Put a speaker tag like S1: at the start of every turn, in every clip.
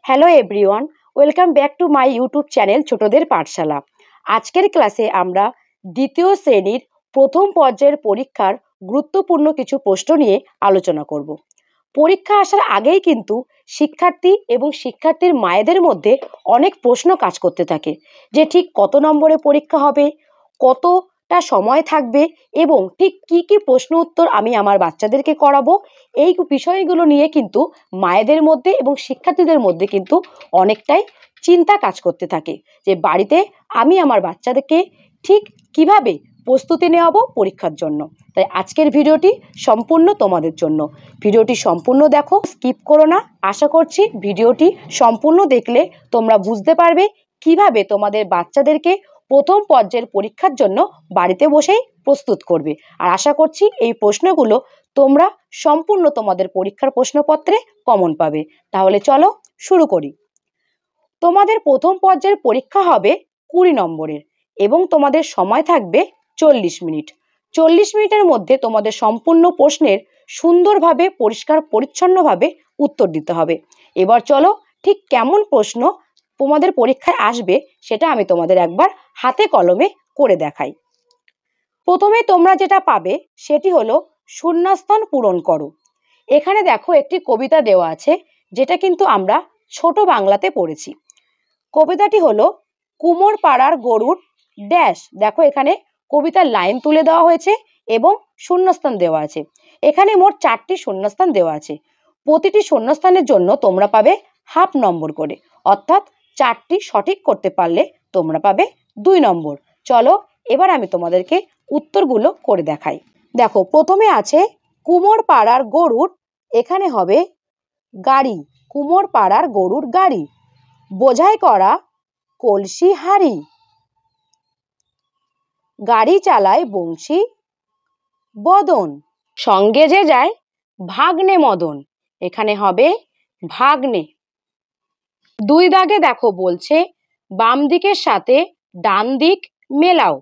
S1: Hello everyone, welcome back to my YouTube channel ছোটদের পাঠশালা। আজকের ক্লাসে আমরা দ্বিতীয় শ্রেণীর প্রথম পর্যায়ের পরীক্ষার গুরুত্বপূর্ণ কিছু প্রশ্ন নিয়ে আলোচনা করব। পরীক্ষা আসার আগেই কিন্তু শিক্ষার্থী এবং শিক্ষার্থীর মায়েদের মধ্যে অনেক প্রশ্ন কাজ করতে থাকে যে ঠিক কত নম্বরে পরীক্ষা হবে, কতটা সময় থাকবে এবং ঠিক কি কি প্রশ্ন উত্তর আমি আমার বাচ্চাদেরকে করাবো। এই বিষয়গুলো নিয়ে কিন্তু মায়েদের মধ্যে এবং শিক্ষার্থীদের মধ্যে কিন্তু অনেকটাই চিন্তা কাজ করতে থাকে যে বাড়িতে আমি আমার বাচ্চাদেরকে ঠিক কিভাবে প্রস্তুতি নেওয়াবো পরীক্ষার জন্য। তাই আজকের ভিডিওটি সম্পূর্ণ তোমাদের জন্য। ভিডিওটি সম্পূর্ণ দেখো, স্কিপ করো না। আশা করছি ভিডিওটি সম্পূর্ণ দেখলে তোমরা বুঝতে পারবে কিভাবে তোমাদের বাচ্চাদেরকে প্রথম পর্যায়ের পরীক্ষার জন্য বাড়িতে বসেই প্রস্তুত করবে। আর আশা করছি এই প্রশ্নগুলো তোমরা সম্পূর্ণ তোমাদের পরীক্ষার প্রশ্নপত্রে কমন পাবে। তাহলে চলো শুরু করি। তোমাদের প্রথম পর্যায়ের পরীক্ষা হবে 20 নম্বরের এবং তোমাদের সময় থাকবে 40 মিনিট। 40 মিনিটের মধ্যে তোমাদের সম্পূর্ণ প্রশ্নের সুন্দরভাবে পরিষ্কার পরিচ্ছন্নভাবে উত্তর দিতে হবে। এবার চলো ঠিক কেমন প্রশ্ন তোমাদের পরীক্ষায় আসবে সেটা আমি তোমাদের একবার হাতে কলমে করে দেখাই। প্রথমে তোমরা যেটা পাবে সেটি হলো শূন্যস্থান পূরণ করো। এখানে দেখো একটি কবিতা দেওয়া আছে, যেটা কিন্তু আমরা ছোট বাংলাতে পড়েছি। কবিতাটি হলো কুমোর পাড়ার গরুর ড্যাশ। দেখো এখানে কবিতার লাইন তুলে দেওয়া হয়েছে এবং শূন্যস্থান দেওয়া আছে। এখানে মোট 4টি শূন্যস্থান দেওয়া আছে। প্রতিটি শূন্যস্থানের জন্য তোমরা পাবে হাফ নম্বর করে, অর্থাৎ 4টি সঠিক করতে পারলে তোমরা পাবে 2 নম্বর। চলো এবার আমি তোমাদেরকে উত্তরগুলো করে দেখাই। দেখো প্রথমে আছে কুমোর পাড়ার গরুর, এখানে হবে গাড়ি। কুমোর পাড়ার গরুর গাড়ি। বোঝাই করা কলসি হাড়ি। গাড়ি চালায় বংশী বদন। সঙ্গে যে যায় ভাগ্নে মদন। এখানে হবে ভাগ্নে। 2 দাগে দেখো বলছে বাম দিকের সাথে ডান দিক মেলাও।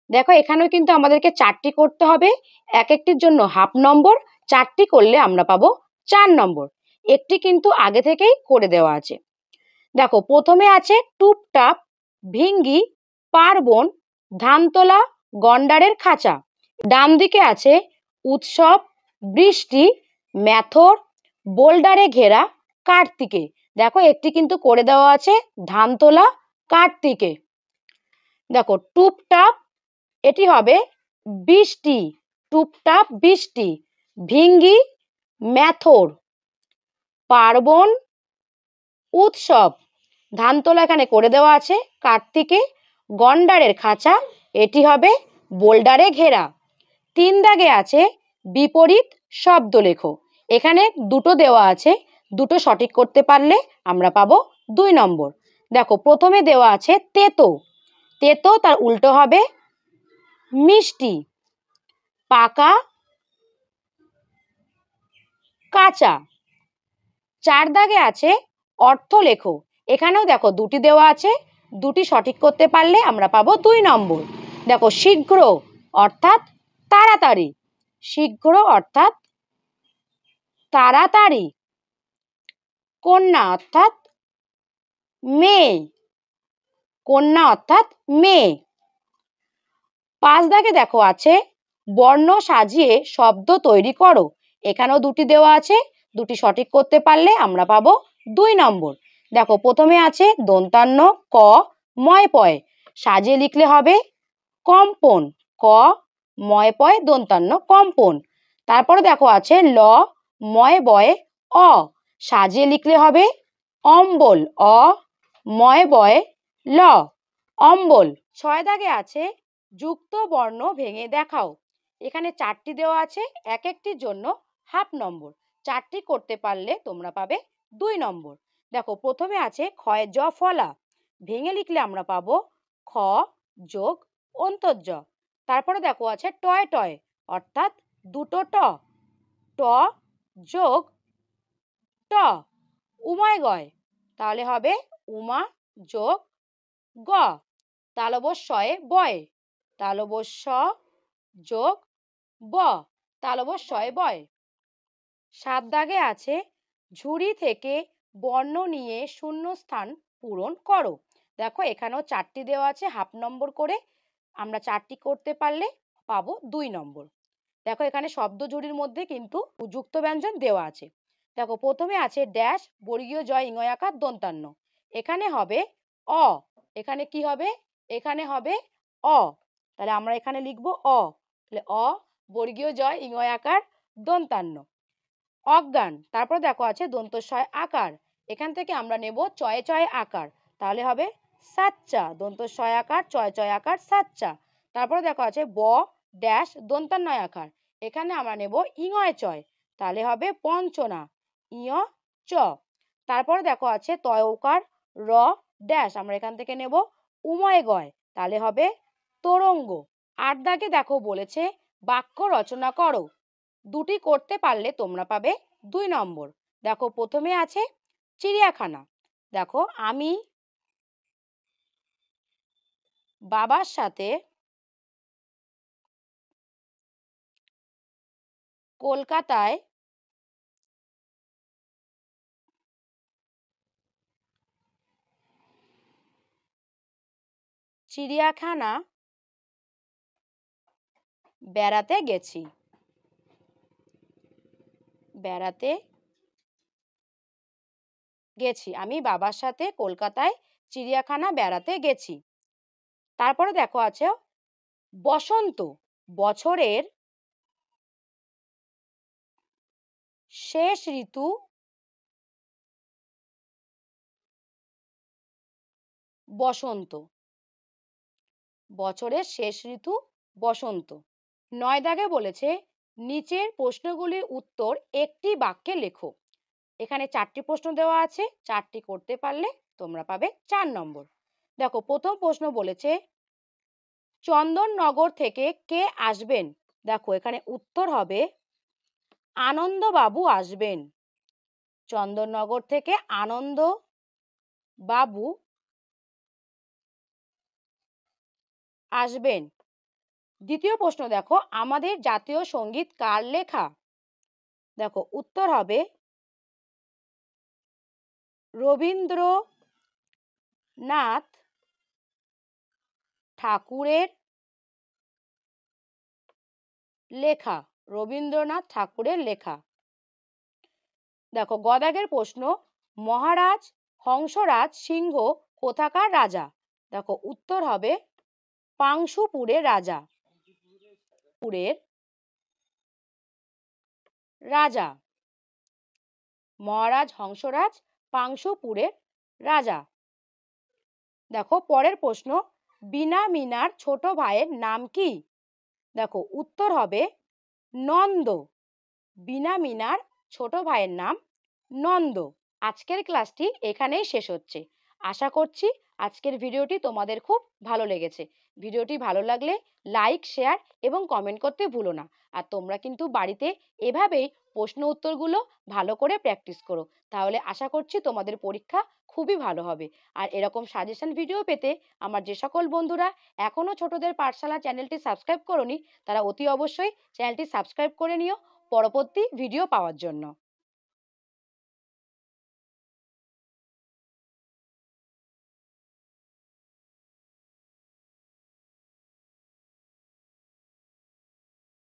S1: দেখো এখানেও কিন্তু আমাদেরকে 4টি করতে হবে, এক একটির জন্য হাফ নম্বর। 4টি করলে আমরা পাবো 4 নম্বর। একটি কিন্তু আগে থেকেই করে দেওয়া আছে। দেখো প্রথমে আছে টুপটাপ ভিঙ্গি পার্বণ ধানতলা গন্ডারের খাঁচা। ডান দিকে আছে উৎসব বৃষ্টি মেথর বোল্ডারে ঘেরা কার্তিকে। দেখো একটি কিন্তু করে দেওয়া আছে ধানতলা কার্তিকে। দেখো টুপটাপ এটি হবে বৃষ্টি, টুপটাপ বৃষ্টি। ভিঙ্গি মেথর। পার্বণ উৎসব। ধানতলা এখানে করে দেওয়া আছে কার্তিকে। গন্ডারের খাঁচা এটি হবে বোল্ডারে ঘেরা। 3 দাগে আছে বিপরীত শব্দ লেখো। এখানে 2টো দেওয়া আছে, 2টো সঠিক করতে পারলে আমরা পাবো 2 নম্বর। দেখো প্রথমে দেওয়া আছে তেতো। তেতো তার উল্টো হবে মিষ্টি। পাকা কাঁচা। 4 দাগে আছে অর্থ লেখো। এখানেও দেখো 2টি দেওয়া আছে, 2টি সঠিক করতে পারলে আমরা পাবো 2 নম্বর। দেখো শীঘ্র অর্থাৎ তাড়াতাড়ি। শীঘ্র অর্থাৎ তাড়াতাড়ি। কন্যা অর্থাৎ মেয়ে। কন্যা অর্থাৎ মেয়ে। 5 দাগে দেখো আছে বর্ণ সাজিয়ে শব্দ তৈরি করো। এখানেও 2টি দেওয়া আছে, 2টি সঠিক করতে পারলে আমরা পাবো 2 নম্বর। দেখো প্রথমে আছে দন্তান্ন ক ময় পয়। সাজিয়ে লিখলে হবে কম্পন। ক ময় পয় দন্তান্ন কম্পন। তারপরে দেখো আছে ল ময় বয় অ। সাজিয়ে লিখলে হবে অম্বল। অ ময় বয় ল অম্বল। 6 দাগে আছে যুক্ত বর্ণ ভেঙে দেখাও। এখানে 4টি দেওয়া আছে, এক একটির জন্য হাফ নম্বর। 4টি করতে পারলে তোমরা পাবে 2 নম্বর। দেখো প্রথমে আছে ক্ষয় জ ফলা। ভেঙে লিখলে আমরা পাবো খ যোগ অন্তর্জ। তারপরে দেখো আছে টয় টয় অর্থাৎ 2টো ট। ট যোগ ট। উমায় গয় তাহলে হবে উমা যোগ গ। তালবস্যয় বয়। তালবস্য যোগ ব। তালবস্যয় বয়। 7 দাগে আছে ঝুড়ি থেকে বর্ণ নিয়ে শূন্যস্থান পূরণ করো। দেখো এখানেও 4টি দেওয়া আছে, হাফ নম্বর করে। আমরা 4টি করতে পারলে পাবো 2 নম্বর। দেখো এখানে শব্দ জুড়ির মধ্যে কিন্তু যুক্ত ব্যঞ্জন দেওয়া আছে। দেখো প্রথমে আছে ড্যাশ বর্গীয় জয় ইঙয় আকার দন্তান্ন। এখানে হবে অ। এখানে কি হবে? এখানে হবে অ। তাহলে আমরা এখানে লিখবো অ। তাহলে অ বর্গীয় জয় ইঙয় আকার দন্তান্ন। অজ্ঞান, তারপর দেখো আছে দন্তস্বয় আকার। এখান থেকে আমরা নেব চয়ে চয়ে আকার, তাহলে হবে সাচ্চা। দন্তস্বয় আকার চয় চয় আকার সাচ্চা। তারপরে দেখো আছে ব ড্যাশ দন্তান্নয় আকার। এখানে আমরা নেব ইঙয় চয়, তাহলে হবে পঞ্চনা ইয় চ। তারপরে দেখো আছে তয়কার র ড্যাশ, আমরা এখান থেকে নেব উময় গয়, তাহলে হবে তোরঙ্গ। 8 দাগে দেখো বলেছে বাক্য রচনা করো। 2টি করতে পারলে তোমরা পাবে 2 নম্বর। দেখো প্রথমে আছে চিড়িয়াখানা। দেখো আমি বাবার সাথে কলকাতায় চিড়িয়াখানা বেড়াতে গেছি। বেড়াতে গেছি, আমি বাবার সাথে কলকাতায় চিড়িয়াখানা বেড়াতে গেছি। তারপরে দেখো আছে বসন্ত, বছরের শেষ ঋতু বসন্ত। বছরের শেষ ঋতু বসন্ত। 9 দাগে বলেছে নিচের প্রশ্নগুলির উত্তর একটি বাক্যে লেখো। এখানে 4টি প্রশ্ন দেওয়া আছে, 4টি করতে পারলে তোমরা পাবে 4 নম্বর। দেখো প্রথম প্রশ্ন বলেছে চন্দননগর থেকে কে আসবেন? দেখো এখানে উত্তর হবে আনন্দবাবু আসবেন। চন্দননগর থেকে আনন্দবাবু আসবেন। দ্বিতীয় প্রশ্ন দেখো আমাদের জাতীয় সঙ্গীত কার লেখা? দেখো উত্তর হবে রবীন্দ্রনাথ ঠাকুরের লেখা। রবীন্দ্রনাথ ঠাকুরের লেখা। দেখো গ দাগের প্রশ্ন মহারাজ হংসরাজ সিংহ কোথাকার রাজা? দেখো উত্তর হবে পাংশুপুরের রাজা। পুরের রাজা। মহারাজ হংসরাজ পাংশুপুরের রাজা। দেখো পরের প্রশ্ন বিনা মিনার ছোট ভাইয়ের নাম কি? দেখো উত্তর হবে নন্দ। বিনা মিনার ছোট ভাইয়ের নাম নন্দ। আজকের ক্লাসটি এখানেই শেষ হচ্ছে। আশা করছি আজকের ভিডিওটি তোমাদের খুব ভালো লেগেছে। ভিডিওটি ভালো লাগলে লাইক শেয়ার এবং কমেন্ট করতে ভুলো না। আর তোমরা কিন্তু বাড়িতে এভাবেই প্রশ্ন উত্তরগুলো ভালো করে প্র্যাকটিস করো, তাহলে আশা করছি তোমাদের পরীক্ষা খুবই ভালো হবে। আর এরকম সাজেশন ভিডিও পেতে আমার যে সকল বন্ধুরা এখনও ছোটদের পাঠশালা চ্যানেলটি সাবস্ক্রাইব করোনি তারা অতি অবশ্যই চ্যানেলটি সাবস্ক্রাইব করে নিও পরবর্তী ভিডিও পাওয়ার জন্য।